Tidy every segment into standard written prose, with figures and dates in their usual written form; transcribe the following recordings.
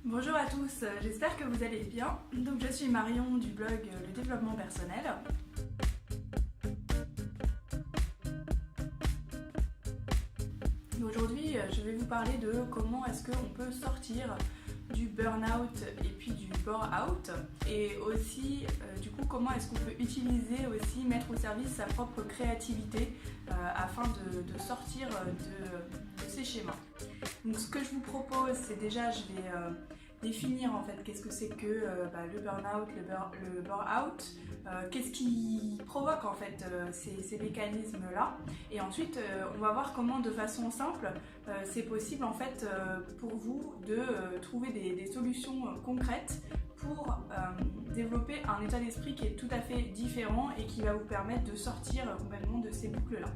Bonjour à tous, j'espère que vous allez bien. Donc je suis Marion du blog Le Développement Personnel. Aujourd'hui, je vais vous parler de comment est-ce qu'on peut sortir du burn-out et puis du bore-out, et aussi du coup comment est-ce qu'on peut utiliser aussi, mettre au service sa propre créativité afin de sortir de ces schémas. Donc ce que je vous propose, c'est déjà, je vais définir en fait qu'est-ce que c'est que le burn-out, le bore-out, qu'est-ce qui provoque en fait ces mécanismes-là, et ensuite on va voir comment de façon simple c'est possible en fait pour vous de trouver des solutions concrètes pour développer un état d'esprit qui est tout à fait différent et qui va vous permettre de sortir complètement de ces boucles-là.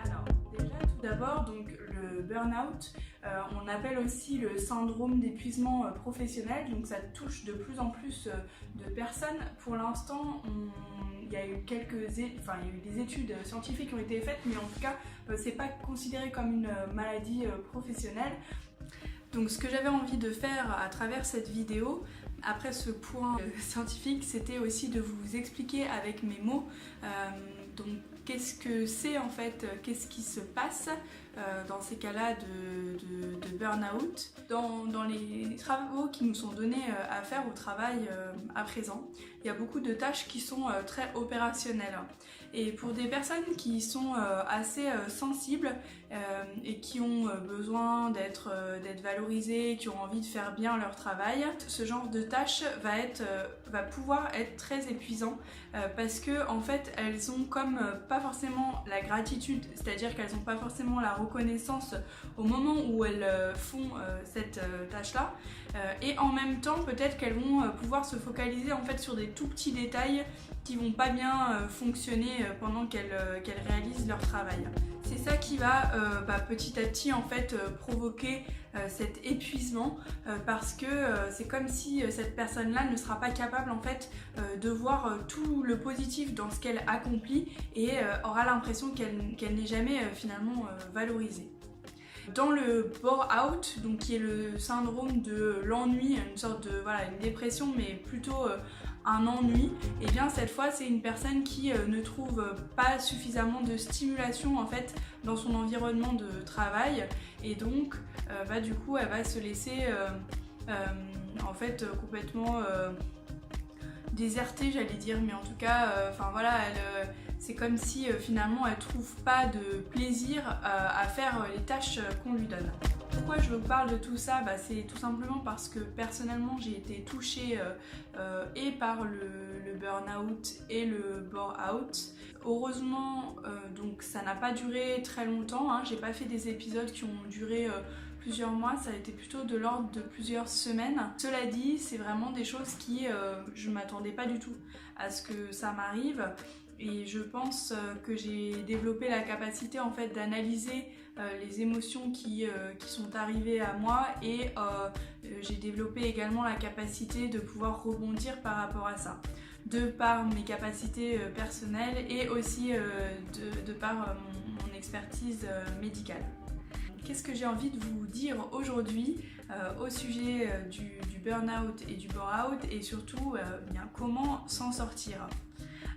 Alors déjà tout d'abord, donc le burn-out, on appelle aussi le syndrome d'épuisement professionnel, donc ça touche de plus en plus de personnes. Pour l'instant, il y a eu des études scientifiques qui ont été faites, mais en tout cas, c'est pas considéré comme une maladie professionnelle. Donc ce que j'avais envie de faire à travers cette vidéo, après ce point scientifique, c'était aussi de vous expliquer avec mes mots donc qu'est-ce que c'est en fait, qu'est-ce qui se passe dans ces cas-là de burn-out, dans les travaux qui nous sont donnés à faire au travail à présent. Il y a beaucoup de tâches qui sont très opérationnelles, et pour des personnes qui sont assez sensibles et qui ont besoin d'être valorisées, qui ont envie de faire bien leur travail, ce genre de tâche va pouvoir être très épuisant parce que en fait elles ont comme pas forcément la gratitude, c'est-à-dire qu'elles n'ont pas forcément la reconnaissance au moment où elles font cette tâche-là, et en même temps peut-être qu'elles vont pouvoir se focaliser en fait sur des tout petits détails qui vont pas bien fonctionner pendant qu'elles réalisent leur travail. C'est ça qui va petit à petit en fait provoquer cet épuisement parce que c'est comme si cette personne-là ne sera pas capable en fait de voir tout le positif dans ce qu'elle accomplit et aura l'impression qu'elle n'est jamais finalement valorisée. Dans le bore-out, donc qui est le syndrome de l'ennui, une sorte de une dépression, mais plutôt un ennui, et bien cette fois c'est une personne qui ne trouve pas suffisamment de stimulation en fait dans son environnement de travail, et donc du coup elle va se laisser en fait complètement désertée, j'allais dire, mais en tout cas c'est comme si finalement elle trouve pas de plaisir à faire les tâches qu'on lui donne. Pourquoi je vous parle de tout ça? C'est tout simplement parce que personnellement j'ai été touchée et par le burn-out et le bore-out. Heureusement donc ça n'a pas duré très longtemps, hein. J'ai pas fait des épisodes qui ont duré plusieurs mois, ça a été plutôt de l'ordre de plusieurs semaines. Cela dit, c'est vraiment des choses qui je m'attendais pas du tout à ce que ça m'arrive, et je pense que j'ai développé la capacité en fait d'analyser les émotions qui sont arrivées à moi, et j'ai développé également la capacité de pouvoir rebondir par rapport à ça, de par mes capacités personnelles et aussi de par mon expertise médicale. Qu'est-ce que j'ai envie de vous dire aujourd'hui au sujet du burn-out et du bore-out, et surtout comment s'en sortir?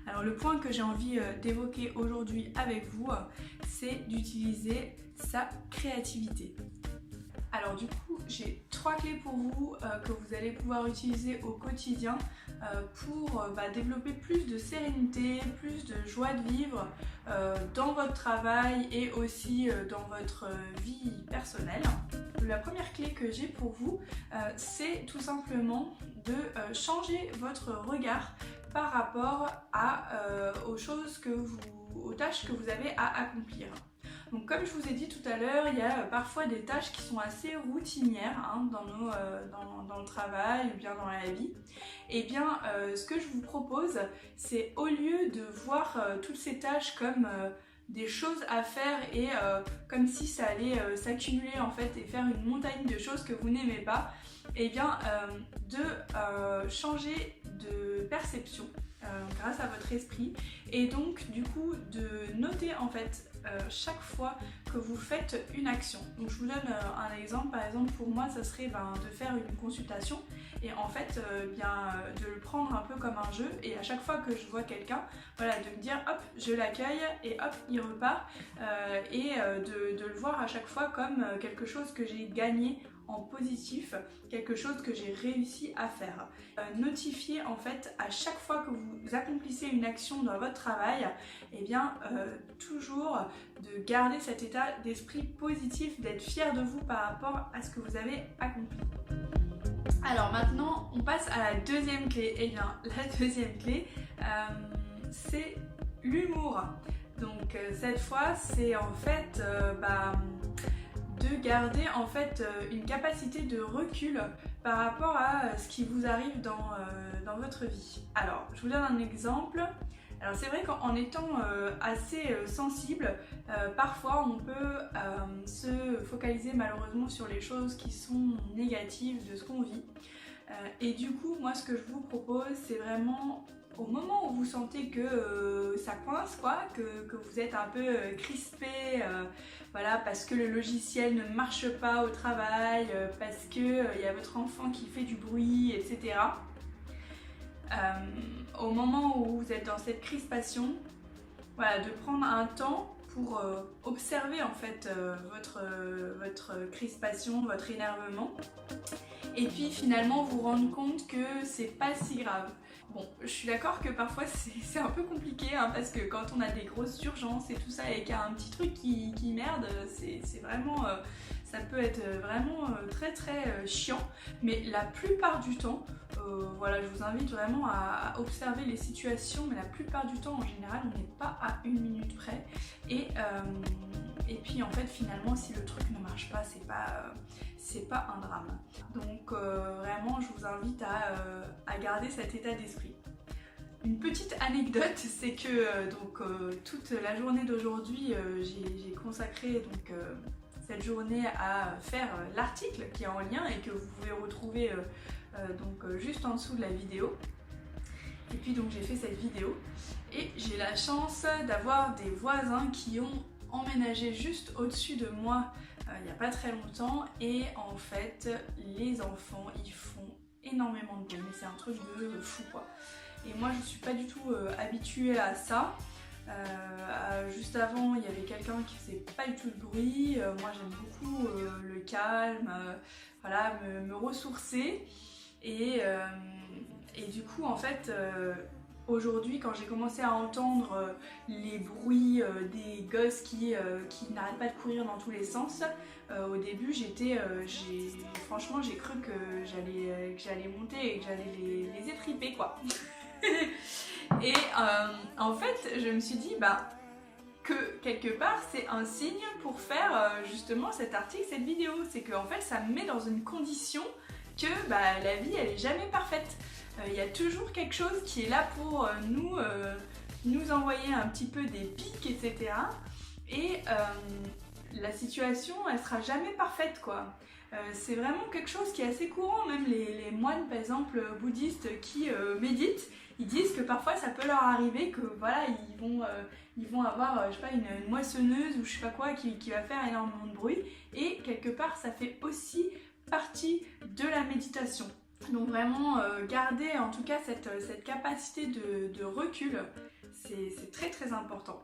Alors le point que j'ai envie d'évoquer aujourd'hui avec vous, c'est d'utiliser sa créativité. Alors du coup, j'ai 3 clés pour vous que vous allez pouvoir utiliser au quotidien pour développer plus de sérénité, plus de joie de vivre dans votre travail et aussi dans votre vie personnelle. La première clé que j'ai pour vous, c'est tout simplement de changer votre regard par rapport aux tâches que vous avez à accomplir. Donc comme je vous ai dit tout à l'heure, il y a parfois des tâches qui sont assez routinières dans le travail ou bien dans la vie. Et bien ce que je vous propose, c'est au lieu de voir toutes ces tâches comme des choses à faire et comme si ça allait s'accumuler en fait et faire une montagne de choses que vous n'aimez pas, et bien de changer de perception grâce à votre esprit, et donc du coup de noter en fait chaque fois que vous faites une action. Donc je vous donne un exemple, par exemple pour moi ça serait de faire une consultation et en fait de le prendre un peu comme un jeu, et à chaque fois que je vois quelqu'un, voilà, de me dire hop je l'accueille et hop il repart, et de le voir à chaque fois comme quelque chose que j'ai gagné en positif, quelque chose que j'ai réussi à faire. Notifiez en fait à chaque fois que vous accomplissez une action dans votre travail, et bien toujours de garder cet état d'esprit positif, d'être fier de vous par rapport à ce que vous avez accompli. Alors maintenant on passe à la deuxième clé. Et bien la deuxième clé c'est l'humour. Donc cette fois c'est en fait de garder en fait une capacité de recul par rapport à ce qui vous arrive dans votre vie. Alors, je vous donne un exemple. Alors c'est vrai qu'en étant assez sensible, parfois on peut se focaliser malheureusement sur les choses qui sont négatives de ce qu'on vit. Et du coup, moi ce que je vous propose, c'est vraiment au moment où vous sentez que ça coince, quoi, que vous êtes un peu crispé, voilà, parce que le logiciel ne marche pas au travail, parce que y a votre enfant qui fait du bruit, etc. Au moment où vous êtes dans cette crispation, voilà, de prendre un temps pour observer en fait votre crispation, votre énervement, et puis finalement vous rendre compte que c'est pas si grave. Bon, je suis d'accord que parfois c'est un peu compliqué, hein, parce que quand on a des grosses urgences et tout ça et qu'il y a un petit truc qui merde, c'est vraiment, ça peut être vraiment très très chiant, mais la plupart du temps, voilà, je vous invite vraiment à observer les situations, mais la plupart du temps en général on n'est pas à 1 minute près, et puis en fait finalement si le truc ne marche pas, c'est pas un drame. Donc vraiment je vous invite à garder cet état d'esprit. Une petite anecdote, c'est que toute la journée d'aujourd'hui j'ai consacré cette journée à faire l'article qui est en lien et que vous pouvez retrouver juste en dessous de la vidéo. Et puis donc j'ai fait cette vidéo et j'ai la chance d'avoir des voisins qui ont emménagé juste au-dessus de moi il n'y a pas très longtemps, et en fait les enfants ils font énormément de bruit, mais c'est un truc de fou quoi. Et moi je suis pas du tout habituée à ça. Juste avant il y avait quelqu'un qui faisait pas du tout de bruit, moi j'aime beaucoup le calme, voilà, me ressourcer, et du coup en fait aujourd'hui, quand j'ai commencé à entendre les bruits des gosses qui n'arrêtent pas de courir dans tous les sens, au début franchement j'ai cru que j'allais monter et que j'allais les étriper quoi. Et en fait je me suis dit que quelque part c'est un signe pour faire justement cet article, cette vidéo. C'est que en fait ça me met dans une condition que la vie elle est jamais parfaite. Il y a toujours quelque chose qui est là pour nous envoyer un petit peu des pics, etc. Et la situation elle sera jamais parfaite quoi. C'est vraiment quelque chose qui est assez courant, même les moines par exemple bouddhistes qui méditent, ils disent que parfois ça peut leur arriver que voilà ils vont avoir je sais pas une moissonneuse ou je sais pas quoi qui va faire énormément de bruit, et quelque part ça fait aussi partie de la méditation. Donc vraiment garder en tout cas cette capacité de recul, c'est très très important.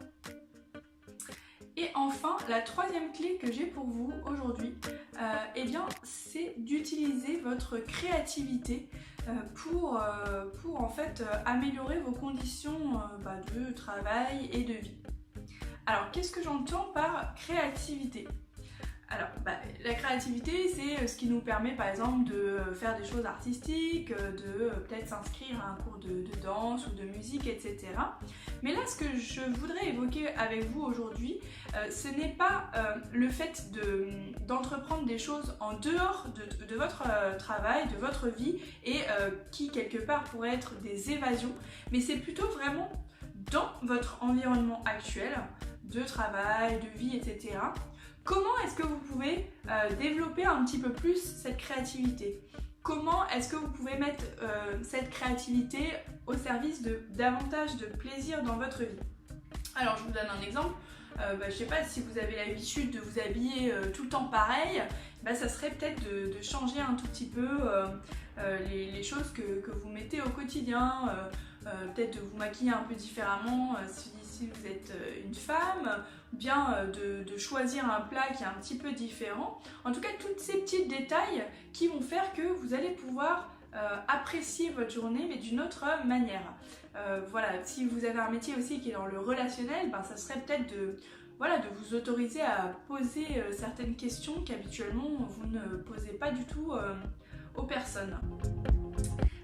Et enfin, la troisième clé que j'ai pour vous aujourd'hui, eh bien, c'est d'utiliser votre créativité pour en fait améliorer vos conditions de travail et de vie. Alors, qu'est-ce que j'entends par créativité ? Alors, la créativité, c'est ce qui nous permet par exemple de faire des choses artistiques, de peut-être s'inscrire à un cours de danse ou de musique, etc. Mais là, ce que je voudrais évoquer avec vous aujourd'hui, ce n'est pas le fait d'entreprendre des choses en dehors de votre travail, de votre vie, et qui quelque part pourraient être des évasions, mais c'est plutôt vraiment dans votre environnement actuel, de travail, de vie, etc. Comment est-ce que vous pouvez développer un petit peu plus cette créativité ? comment est-ce que vous pouvez mettre cette créativité au service de davantage de plaisir dans votre vie. Alors je vous donne un exemple. Je sais pas, si vous avez l'habitude de vous habiller tout le temps pareil, ça serait peut-être de changer un tout petit peu les choses que vous mettez au quotidien, peut-être de vous maquiller un peu différemment si vous êtes une femme, ou bien de choisir un plat qui est un petit peu différent. En tout cas, tous ces petits détails qui vont faire que vous allez pouvoir apprécier votre journée mais d'une autre manière. Voilà, si vous avez un métier aussi qui est dans le relationnel, ça serait peut-être de vous autoriser à poser certaines questions qu'habituellement vous ne posez pas du tout aux personnes.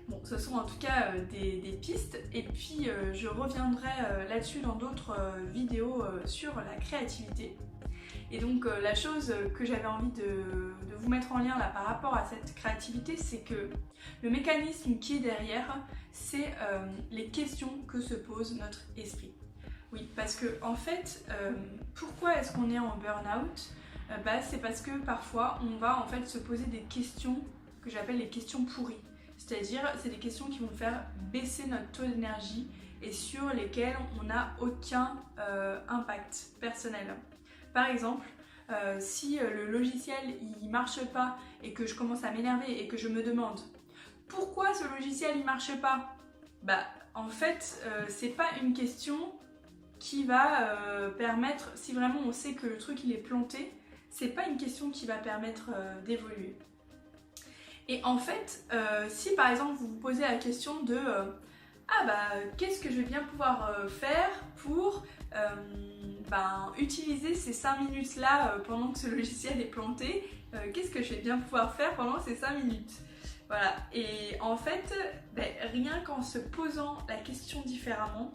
Bon, ce sont en tout cas des pistes, et puis je reviendrai là-dessus dans d'autres vidéos sur la créativité. Et donc la chose que j'avais envie de vous mettre en lien là par rapport à cette créativité, c'est que le mécanisme qui est derrière, c'est les questions que se pose notre esprit. Oui, parce que en fait, pourquoi est-ce qu'on est en burn-out ? C'est parce que parfois on va en fait se poser des questions que j'appelle les questions pourries. C'est-à-dire, c'est des questions qui vont faire baisser notre taux d'énergie et sur lesquelles on n'a aucun impact personnel. Par exemple, si le logiciel il marche pas et que je commence à m'énerver et que je me demande pourquoi ce logiciel il marche pas, en fait c'est pas une question qui va permettre, si vraiment on sait que le truc il est planté, c'est pas une question qui va permettre d'évoluer. Et en fait, si par exemple vous vous posez la question de qu'est-ce que je vais bien pouvoir faire pour utiliser ces 5 minutes là pendant que ce logiciel est planté, qu'est-ce que je vais bien pouvoir faire pendant ces 5 minutes? Voilà, et en fait, rien qu'en se posant la question différemment,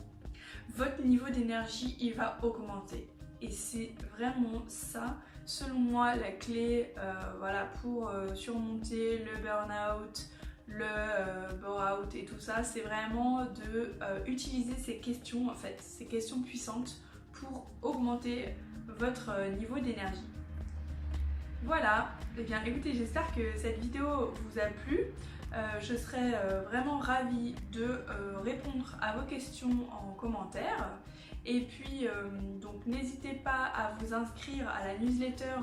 votre niveau d'énergie il va augmenter. Et c'est vraiment ça, selon moi, la clé pour surmonter le burn-out, le bore-out et tout ça, c'est vraiment de utiliser ces questions, en fait, ces questions puissantes pour augmenter votre niveau d'énergie. Voilà, et bien écoutez, j'espère que cette vidéo vous a plu. Je serais vraiment ravie de répondre à vos questions en commentaire. Et puis, donc n'hésitez pas à vous inscrire à la newsletter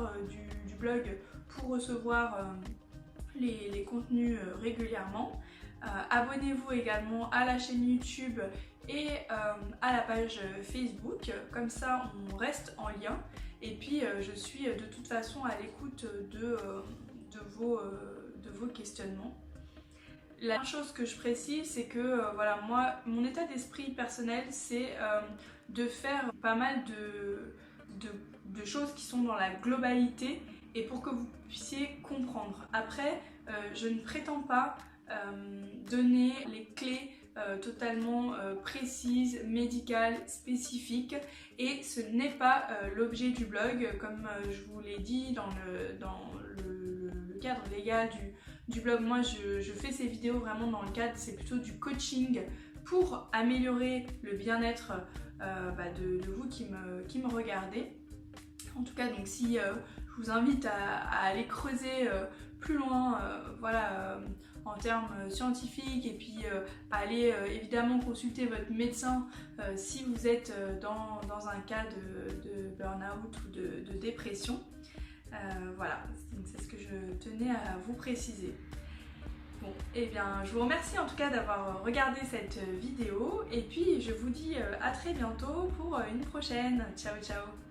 du blog pour recevoir les contenus régulièrement. Abonnez-vous également à la chaîne YouTube et à la page Facebook, comme ça on reste en lien. Et puis je suis de toute façon à l'écoute de vos questionnements. La chose que je précise, c'est que moi, mon état d'esprit personnel, c'est de faire pas mal de choses qui sont dans la globalité et pour que vous puissiez comprendre. Après, je ne prétends pas donner les clés totalement précises, médicales, spécifiques, et ce n'est pas l'objet du blog, comme je vous l'ai dit dans le cadre légal du blog. Moi je fais ces vidéos vraiment dans le cadre, c'est plutôt du coaching pour améliorer le bien-être de vous qui me regardez. En tout cas, donc si je vous invite à aller creuser plus loin en termes scientifiques, et puis aller évidemment consulter votre médecin si vous êtes dans un cas de burn-out ou de dépression. Voilà, c'est ce que je tenais à vous préciser. Bon, et bien je vous remercie en tout cas d'avoir regardé cette vidéo, et puis je vous dis à très bientôt pour une prochaine. Ciao ciao.